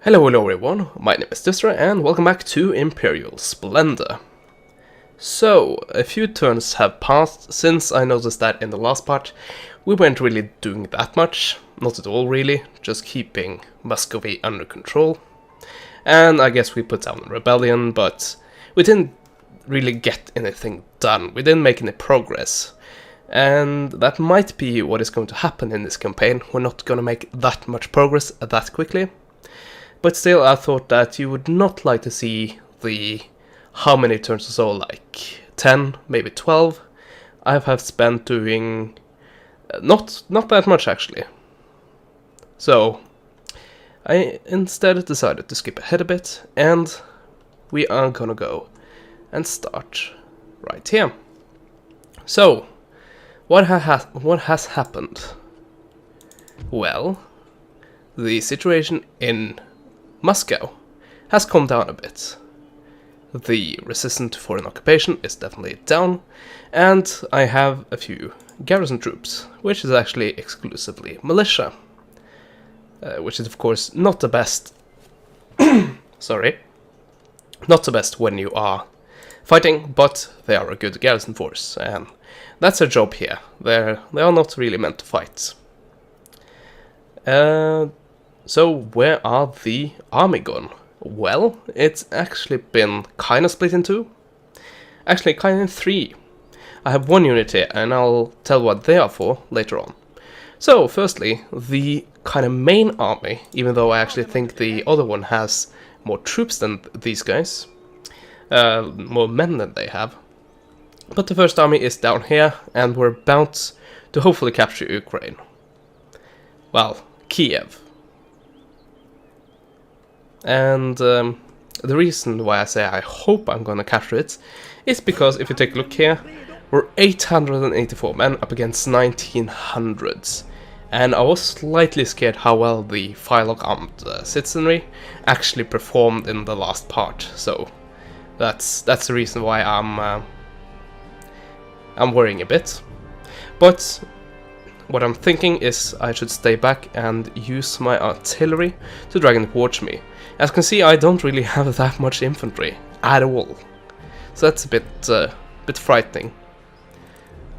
Hello everyone, my name is Distra and welcome back to Imperial Splendour. So, a few turns have passed since I noticed that in the last part we weren't really doing that much, not at all really, just keeping Muscovy under control. And I guess we put down a rebellion, but we didn't really get anything done, we didn't make any progress. And that might be what is going to happen in this campaign. We're not going to make that much progress that quickly. But still, I thought that you would not like to see the how many turns or so, like 10, maybe 12, I have spent doing not that much actually. So I instead decided to skip ahead a bit, and we are gonna go and start right here. So, what has happened? Well, the situation in Moscow has calmed down a bit. The resistance to foreign occupation is definitely down, and I have a few garrison troops, which is actually exclusively militia. Which is of course not the best sorry, not the best when you are fighting, but they are a good garrison force, and that's their job here. They are not really meant to fight. So where are the army gone? Well, it's actually been kind of split in two. Actually, kind of in three. I have one unit here, and I'll tell what they are for later on. So, firstly, the kind of main army, even though I actually think the other one has more troops than these guys. More men than they have. But the first army is down here, and we're about to hopefully capture Ukraine. Well, Kiev. And the reason why I say I hope I'm gonna capture it is because if you take a look here, we're 884 men up against 1900s. And I was slightly scared how well the Phylok armed citizenry actually performed in the last part. So that's the reason why I'm worrying a bit. But what I'm thinking is I should stay back and use my artillery to drag them towards me. As you can see, I don't really have that much infantry at all, so that's a bit frightening.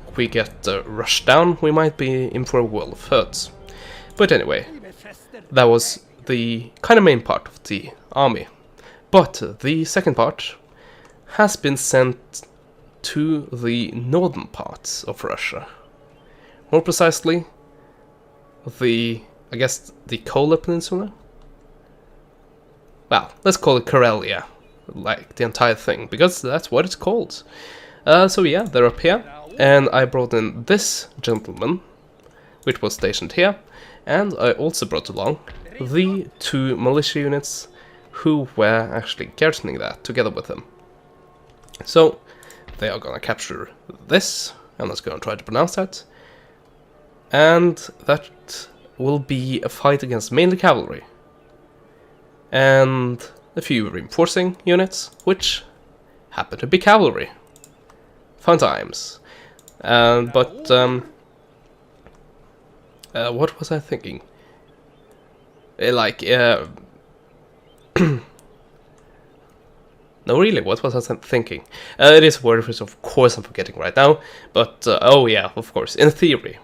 If we get rushed down, we might be in for a world of hurts. But anyway, that was the kind of main part of the army. But the second part has been sent to the northern parts of Russia. More precisely, I guess the Kola Peninsula? Well, let's call it Karelia, like the entire thing, because that's what it's called. So yeah, they're up here, and I brought in this gentleman, which was stationed here, and I also brought along the two militia units who were actually garrisoning that together with him. So, they are gonna capture this, and let's go and try to pronounce that. And that will be a fight against mainly cavalry. And a few reinforcing units, which happen to be cavalry. Fun times. But what was I thinking? No, really, what was I thinking? It is worth it, of course I'm forgetting right now, but oh yeah, of course, in theory,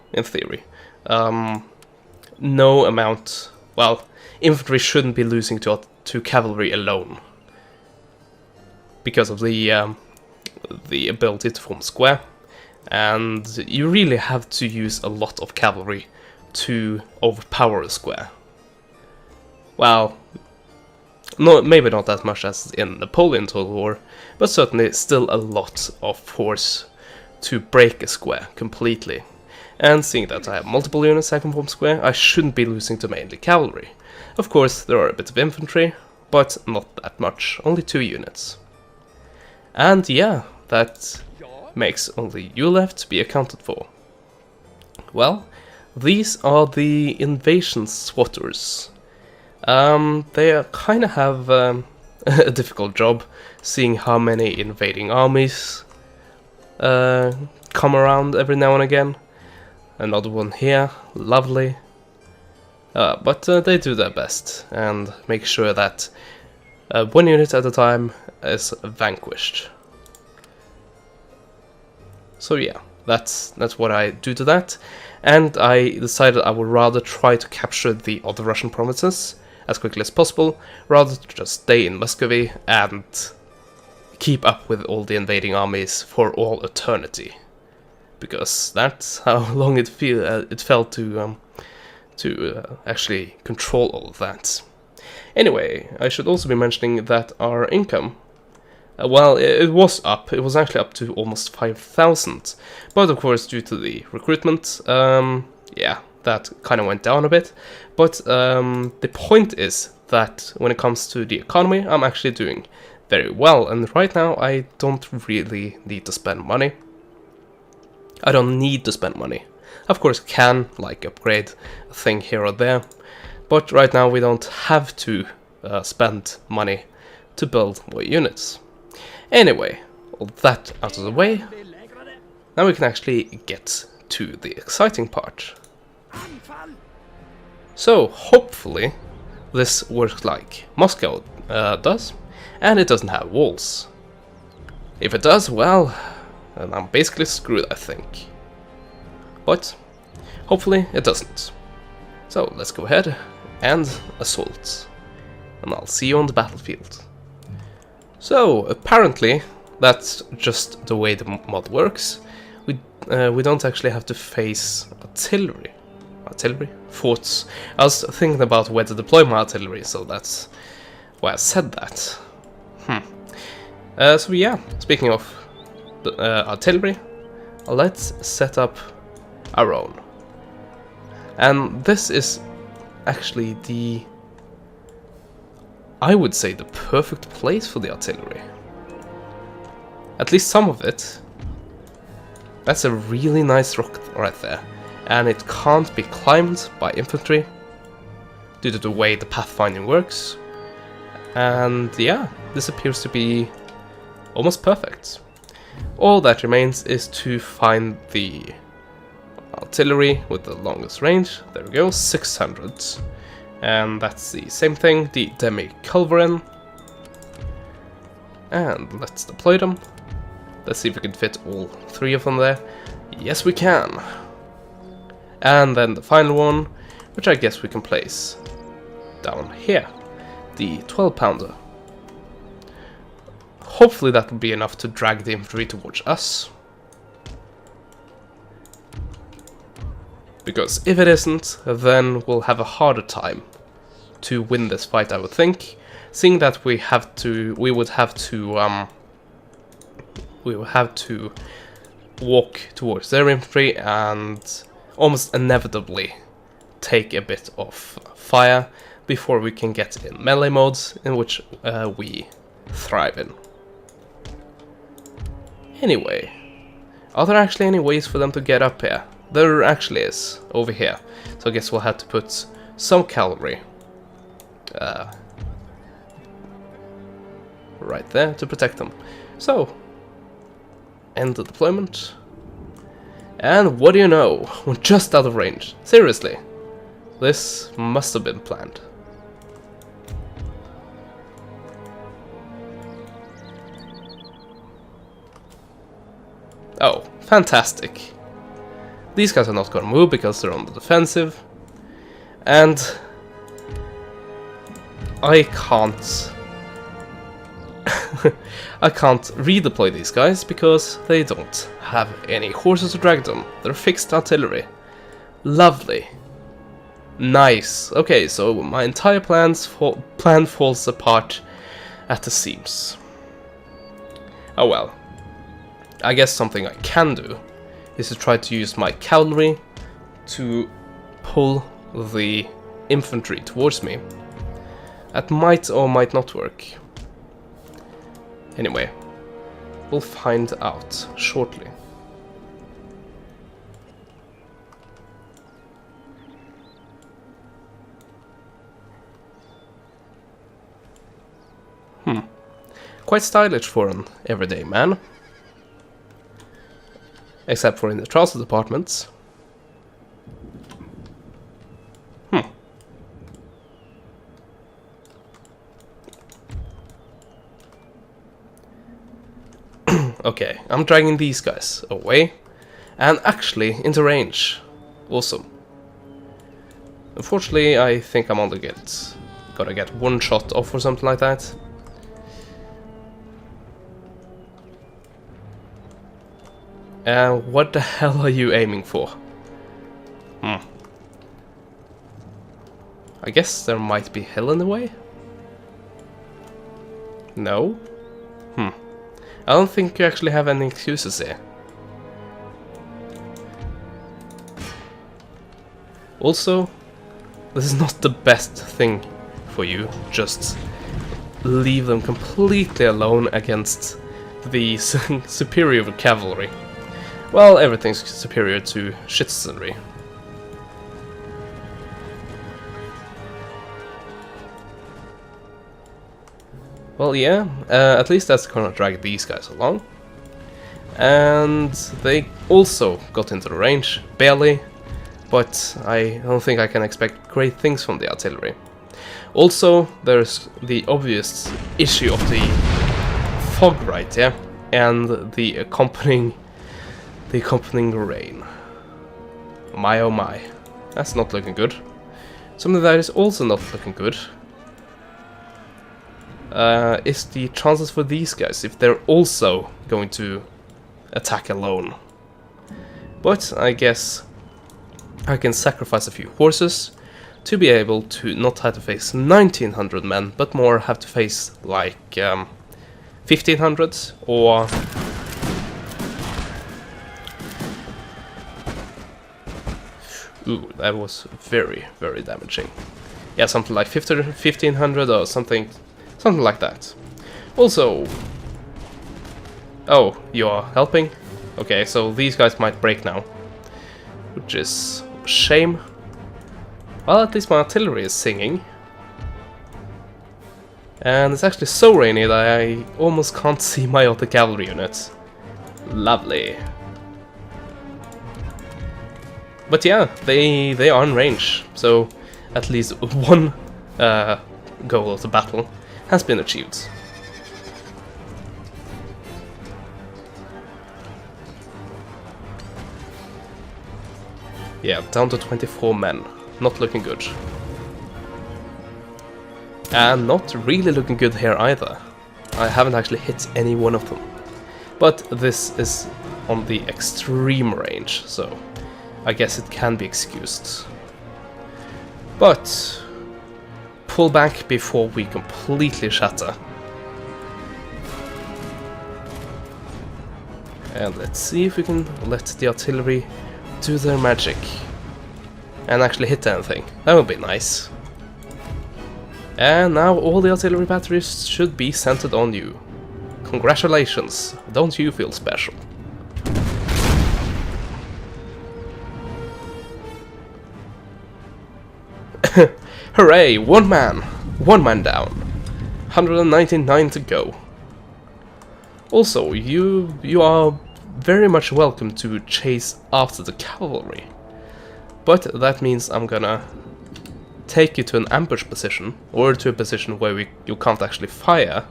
no amount, well, infantry shouldn't be losing to cavalry alone, because of the ability to form square, and you really have to use a lot of cavalry to overpower a square. Well, no, maybe not as much as in Napoleon Total War, but certainly still a lot of force to break a square completely. And seeing that I have multiple units that can form square, I shouldn't be losing to mainly cavalry. Of course, there are a bit of infantry, but not that much, only 2 units. And yeah, that makes only you left to be accounted for. Well, these are the invasion swatters. They kind of have a difficult job, seeing how many invading armies come around every now and again. Another one here, lovely. But they do their best and make sure that one unit at a time is vanquished. So yeah, that's what I do to that, and I decided I would rather try to capture the other Russian provinces as quickly as possible, rather to just stay in Muscovy and keep up with all the invading armies for all eternity, because that's how long it felt to actually control all of that. Anyway, I should also be mentioning that our income, well, it was up. It was actually up to almost 5,000, but of course, due to the recruitment, yeah, that kind of went down a bit. But the point is that when it comes to the economy, I'm actually doing very well, and right now I don't really need to spend money. I don't need to spend money. Of course, I can, like, upgrade a thing here or there, but right now we don't have to spend money to build more units. Anyway, all that out of the way, now we can actually get to the exciting part. So, hopefully, this works like Moscow does, and it doesn't have walls. If it does, well, then I'm basically screwed, I think. But, hopefully, it doesn't. So, let's go ahead and assault. And I'll see you on the battlefield. So, apparently, that's just the way the mod works. We don't actually have to face artillery. Forts. I was thinking about where to deploy my artillery, so that's why I said that. So yeah, speaking of the, artillery, let's set up our own. And this is actually I would say the perfect place for the artillery. At least some of it. That's a really nice rock right there. And it can't be climbed by infantry due to the way the pathfinding works. And yeah, this appears to be almost perfect. All that remains is to find the artillery with the longest range. There we go, 600. And that's the same thing, the Demi-Culverin. And let's deploy them. Let's see if we can fit all three of them there. Yes, we can. And then the final one, which I guess we can place down here. The 12-pounder. Hopefully that will be enough to drag the infantry towards us. Because if it isn't, then we'll have a harder time to win this fight, I would think. Seeing that we would have to walk towards their infantry and almost inevitably take a bit of fire before we can get in melee modes, in which we thrive in. Anyway, are there actually any ways for them to get up here? There actually is, over here. So I guess we'll have to put some cavalry right there to protect them. So, end the deployment. And what do you know? We're just out of range. Seriously. This must have been planned. Oh, fantastic. These guys are not gonna move because they're on the defensive. And I can't I can't redeploy these guys because they don't have any horses to drag them. They're fixed artillery. Lovely. Nice. Okay, so my entire plan falls apart at the seams. Oh well. I guess something I can do is to try to use my cavalry to pull the infantry towards me. That might or might not work. Anyway, we'll find out shortly. Quite stylish for an everyday man. Except for in the trouser departments. Okay, I'm dragging these guys away. And actually, into range. Awesome. Unfortunately, I think I'm only gonna get one shot off or something like that. And what the hell are you aiming for? I guess there might be hell in the way? No? I don't think you actually have any excuses here. Also, this is not the best thing for you. Just leave them completely alone against the superior cavalry. Well, everything's superior to citizenry. Well, yeah, at least that's gonna drag these guys along. And they also got into the range, barely, but I don't think I can expect great things from the artillery. Also, there's the obvious issue of the fog right, yeah, and the accompanying rain. My oh my, that's not looking good. Something that is also not looking good is the chances for these guys if they're also going to attack alone. But I guess I can sacrifice a few horses to be able to not have to face 1900 men, but more have to face like 1500 or... Ooh, that was very, very damaging. Yeah, something like 1500 or something like that. Also... Oh, you're helping? Okay, so these guys might break now. Which is a shame. Well, at least my artillery is singing. And it's actually so rainy that I almost can't see my other cavalry units. Lovely. But yeah, they are in range, so at least one goal of the battle has been achieved. Yeah, down to 24 men. Not looking good. And not really looking good here either. I haven't actually hit any one of them. But this is on the extreme range, so I guess it can be excused. But pull back before we completely shatter. And let's see if we can let the artillery do their magic and actually hit anything. That would be nice. And now all the artillery batteries should be centered on you. Congratulations, don't you feel special? Hooray, one man down. 199 to go. Also, you are very much welcome to chase after the cavalry. But that means I'm gonna take you to an ambush position, or to a position where you can't actually fire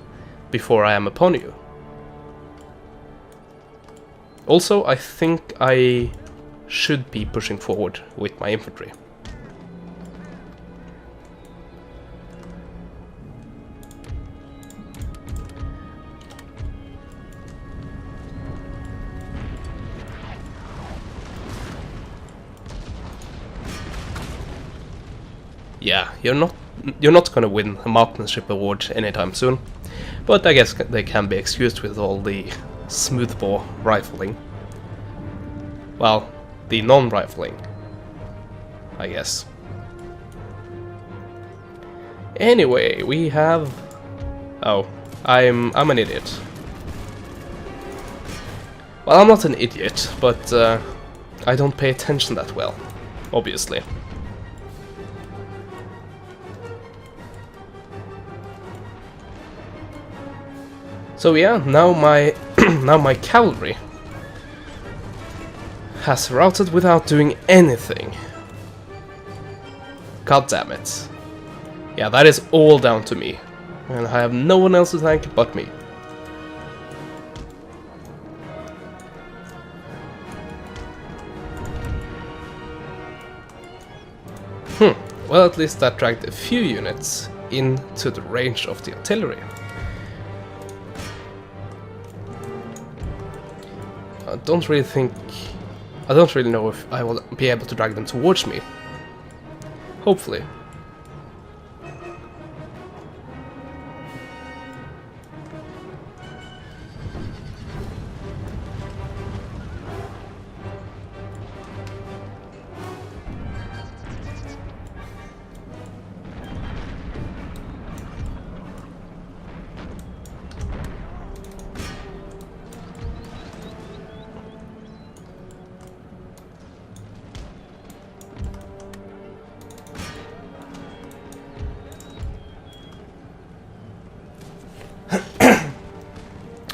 before I am upon you. Also, I think I should be pushing forward with my infantry. Yeah, you're not gonna win a marksmanship award anytime soon, but I guess they can be excused with all the smoothbore rifling. Well, the non-rifling, I guess. Anyway, we have... Oh, I'm an idiot. Well, I'm not an idiot, but I don't pay attention that well, obviously. So yeah, now my now my cavalry has routed without doing anything. God damn it. Yeah, that is all down to me. And I have no one else to thank but me. Well, at least that dragged a few units into the range of the artillery. I don't really know if I will be able to drag them towards me. Hopefully.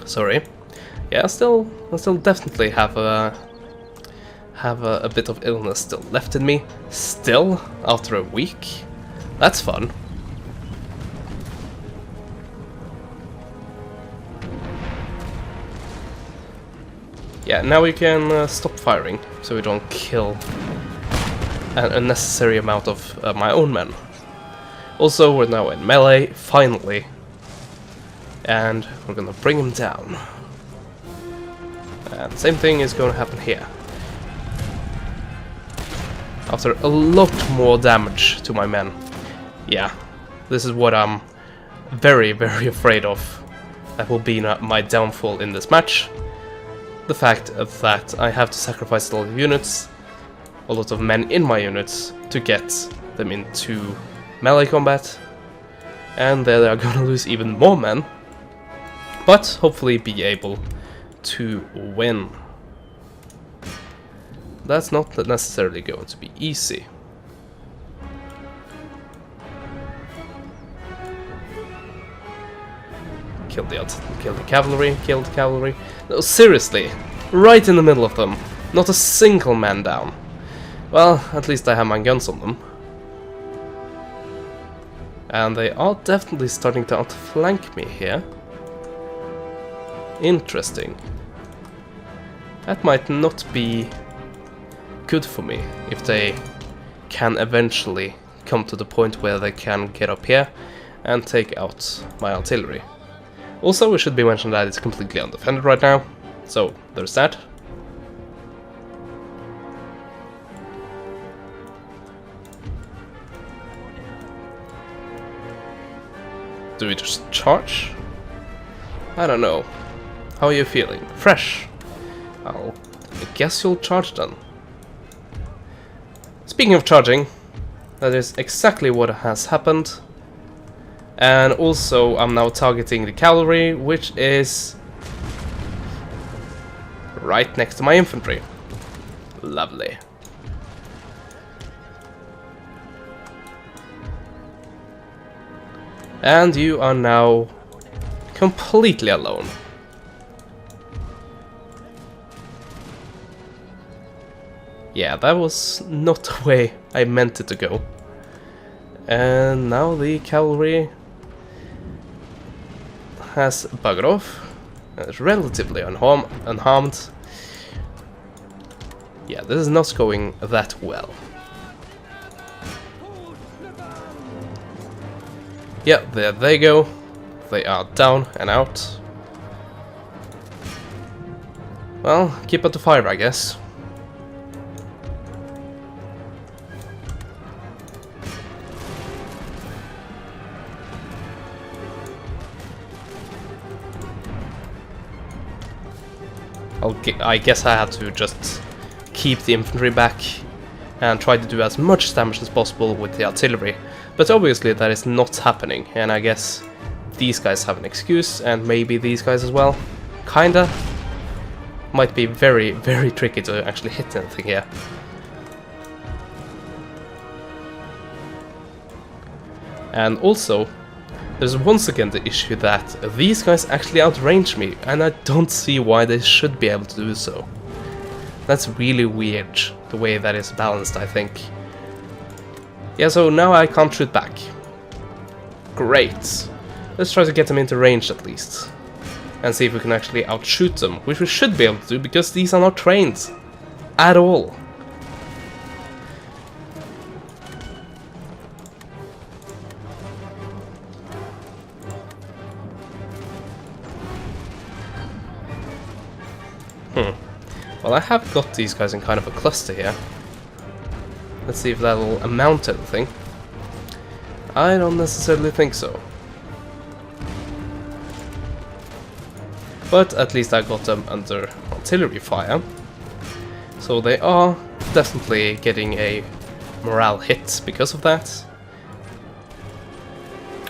Sorry. Yeah, I still definitely have a bit of illness still left in me. Still, after a week. That's fun. Yeah, now we can stop firing, so we don't kill an unnecessary amount of my own men. Also, we're now in melee, finally. And we're gonna bring him down. And same thing is gonna happen here. After a lot more damage to my men. Yeah, this is what I'm very, very afraid of. That will be my downfall in this match. The fact that I have to sacrifice a lot of units, a lot of men in my units, to get them into melee combat. And they are gonna lose even more men. But hopefully be able to win. That's not necessarily going to be easy. Kill the cavalry, kill the cavalry. No, seriously, right in the middle of them. Not a single man down. Well, at least I have my guns on them. And they are definitely starting to outflank me here. Interesting. That might not be good for me if they can eventually come to the point where they can get up here and take out my artillery. Also, it should be mentioned that it's completely undefended right now, so there's that. Do we just charge? I don't know. How are you feeling? Fresh? I guess you'll charge then. Speaking of charging, that is exactly what has happened. And also, I'm now targeting the cavalry, which is right next to my infantry. Lovely. And you are now completely alone. Yeah, that was not the way I meant it to go. And now the cavalry has buggered off. It's relatively unharmed. Yeah, this is not going that well. Yeah, there they go. They are down and out. Well, keep up the fire, I guess. I guess I had to just keep the infantry back and try to do as much damage as possible with the artillery. But obviously that is not happening, and I guess these guys have an excuse, and maybe these guys as well. Kinda. Might be very, very tricky to actually hit anything here. And also, there's once again the issue that these guys actually outrange me, and I don't see why they should be able to do so. That's really weird, the way that is balanced, I think. Yeah, so now I can't shoot back. Great. Let's try to get them into range at least. And see if we can actually outshoot them, which we should be able to do, because these are not trained. At all. Well, I have got these guys in kind of a cluster here. Let's see if that'll amount to anything. I don't necessarily think so. But at least I got them under artillery fire. So they are definitely getting a morale hit because of that.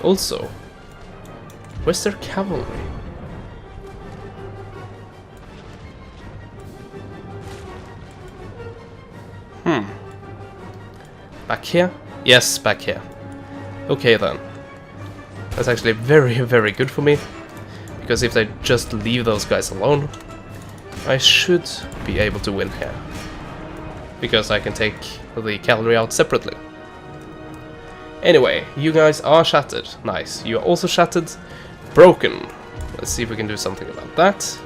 Also, where's their cavalry? Back here? Yes, back here. Okay then. That's actually very, very good for me. Because if they just leave those guys alone, I should be able to win here. Because I can take the cavalry out separately. Anyway, you guys are shattered. Nice. You are also shattered. Broken. Let's see if we can do something about that.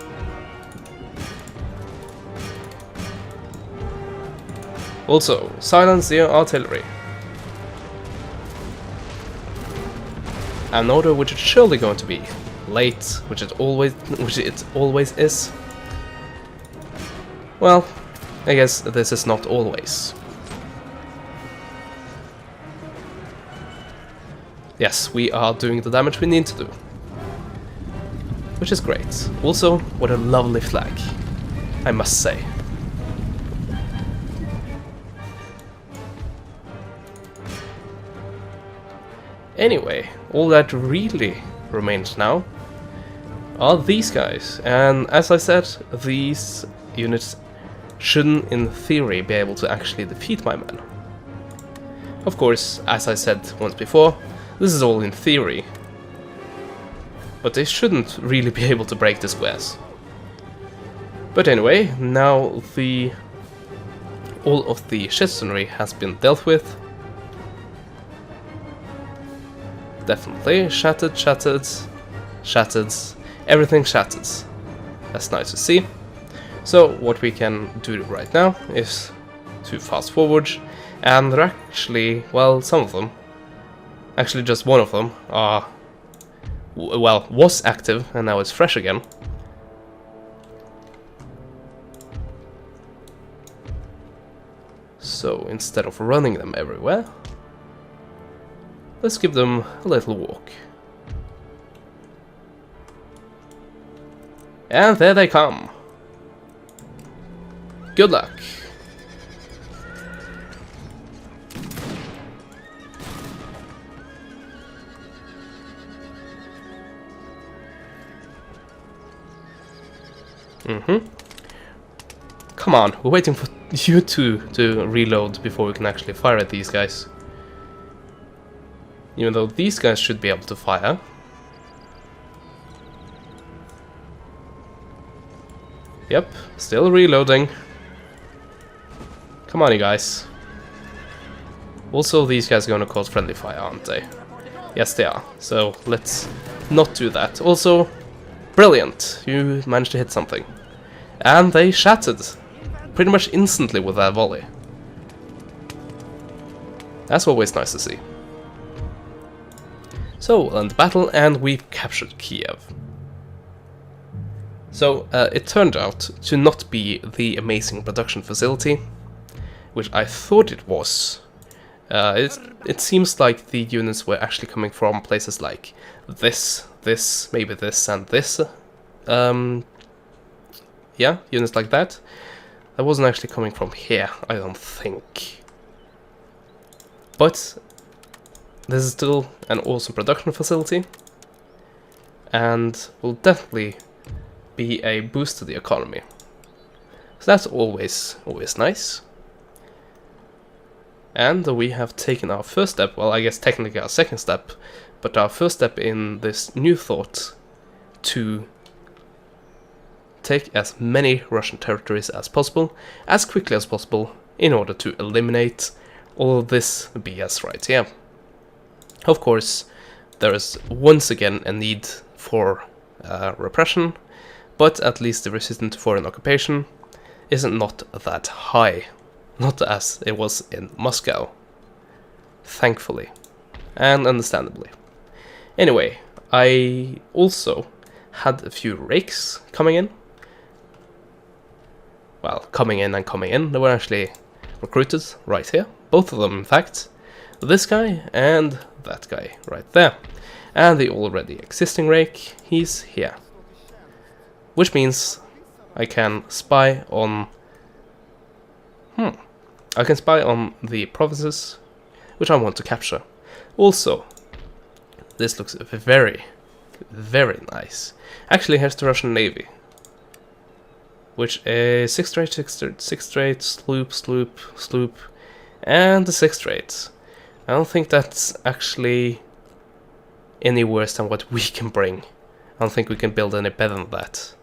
Also, silence the artillery. An order which is surely going to be late, which it always is. Well, I guess this is not always. Yes, we are doing the damage we need to do. Which is great. Also, what a lovely flag, I must say. Anyway, all that really remains now are these guys, and as I said, these units shouldn't in theory be able to actually defeat my men. Of course, as I said once before, this is all in theory, but they shouldn't really be able to break the squares. But anyway, now all of the citizenry has been dealt with. Definitely shattered, shattered, shattered, everything shattered. That's nice to see. So what we can do right now is to fast forward, and they're actually, well, some of them, actually just one of them are, well, was active and now it's fresh again. So instead of running them everywhere, let's give them a little walk. And there they come. Good luck. Come on, we're waiting for you two to reload before we can actually fire at these guys. Even though these guys should be able to fire. Yep, still reloading. Come on, you guys. Also, these guys are going to cause friendly fire, aren't they? Yes, they are. So, let's not do that. Also, brilliant. You managed to hit something. And they shattered. Pretty much instantly with that volley. That's always nice to see. So, we'll end the battle, and we've captured Kiev. So, it turned out to not be the amazing production facility, which I thought it was. It seems like the units were actually coming from places like this, maybe this, and this. Yeah, units like that. That wasn't actually coming from here, I don't think. But this is still an awesome production facility, and will definitely be a boost to the economy. So that's always nice. And we have taken our first step, well, I guess technically our second step, but our first step in this new thought to take as many Russian territories as possible, as quickly as possible, in order to eliminate all of this BS right here. Of course, there is once again a need for repression, but at least the resistance to foreign occupation is not that high. Not as it was in Moscow. Thankfully. And understandably. Anyway, I also had a few rakes coming in. well, coming in and coming in. They were actually recruited right here. Both of them, in fact. This guy and that guy right there. And the already existing rake, he's here. Which means I can spy on... I can spy on the provinces which I want to capture. Also, this looks very, very nice. Actually, here's the Russian Navy. Which is 6th straight, 6th straight, sloop, and the 6th straight. I don't think that's actually any worse than what we can bring. I don't think we can build any better than that.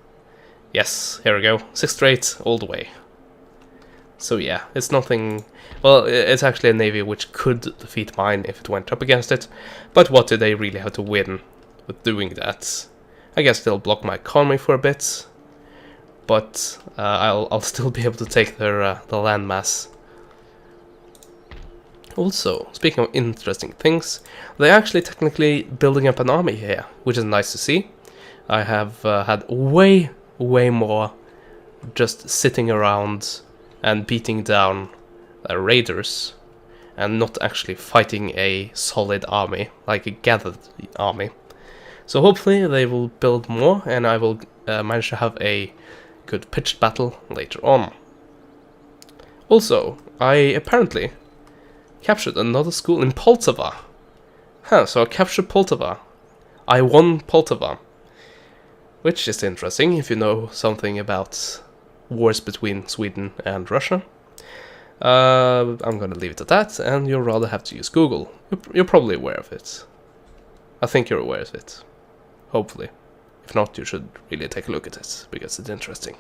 Yes, here we go. 6th straight all the way. So yeah, it's nothing... Well, it's actually a navy which could defeat mine if it went up against it. But what do they really have to win with doing that? I guess they'll block my economy for a bit. But I'll still be able to take their the landmass. Also, speaking of interesting things, they're actually technically building up an army here, which is nice to see. I have had way more just sitting around and beating down raiders, and not actually fighting a solid army, like a gathered army. So hopefully they will build more, and I will manage to have a good pitched battle later on. Also, I apparently captured another school in Poltava. So I captured Poltava. I won Poltava. Which is interesting if you know something about wars between Sweden and Russia. I'm gonna leave it at that, and you'll rather have to use Google. You're probably aware of it. I think you're aware of it. Hopefully. If not, you should really take a look at it, because it's interesting.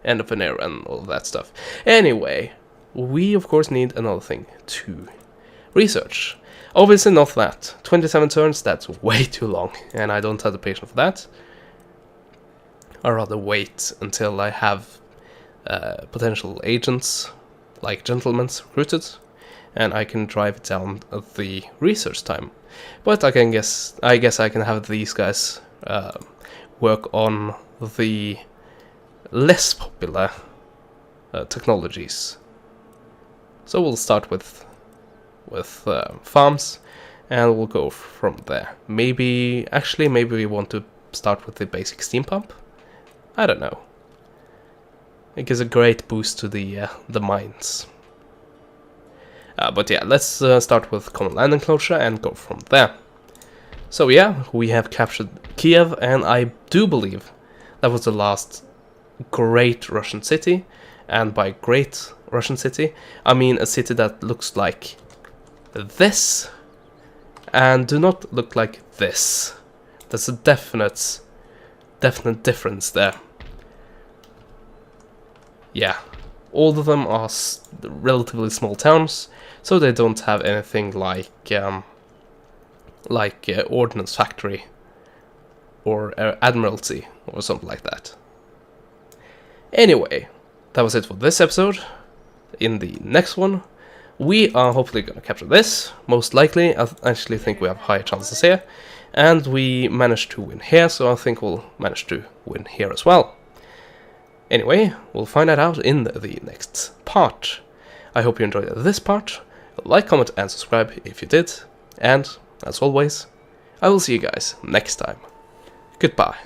End of an era and all of that stuff. Anyway, we of course need another thing to research. Obviously not that. 27 turns, that's way too long, and I don't have the patience for that. I'd rather wait until I have potential agents, like gentlemen, recruited, and I can drive down the research time. But I guess I can have these guys work on the less popular technologies. So we'll start with farms, and we'll go from there. Maybe we want to start with the basic steam pump. I don't know. It gives a great boost to the mines. But yeah, let's start with common land enclosure and go from there. So yeah, we have captured Kiev, and I do believe that was the last great Russian city. And by great Russian city, I mean a city that looks like this, and do not look like this. There's a definite difference there. Yeah, all of them are relatively small towns, so they don't have anything like ordnance factory or admiralty or something like that. Anyway, that was it for this episode. In the next one, we are hopefully going to capture this. Most likely, I actually think we have higher chances here. And we managed to win here, so I think we'll manage to win here as well. Anyway, we'll find that out in the next part. I hope you enjoyed this part. Like, comment, and subscribe if you did. And, as always, I will see you guys next time. Goodbye.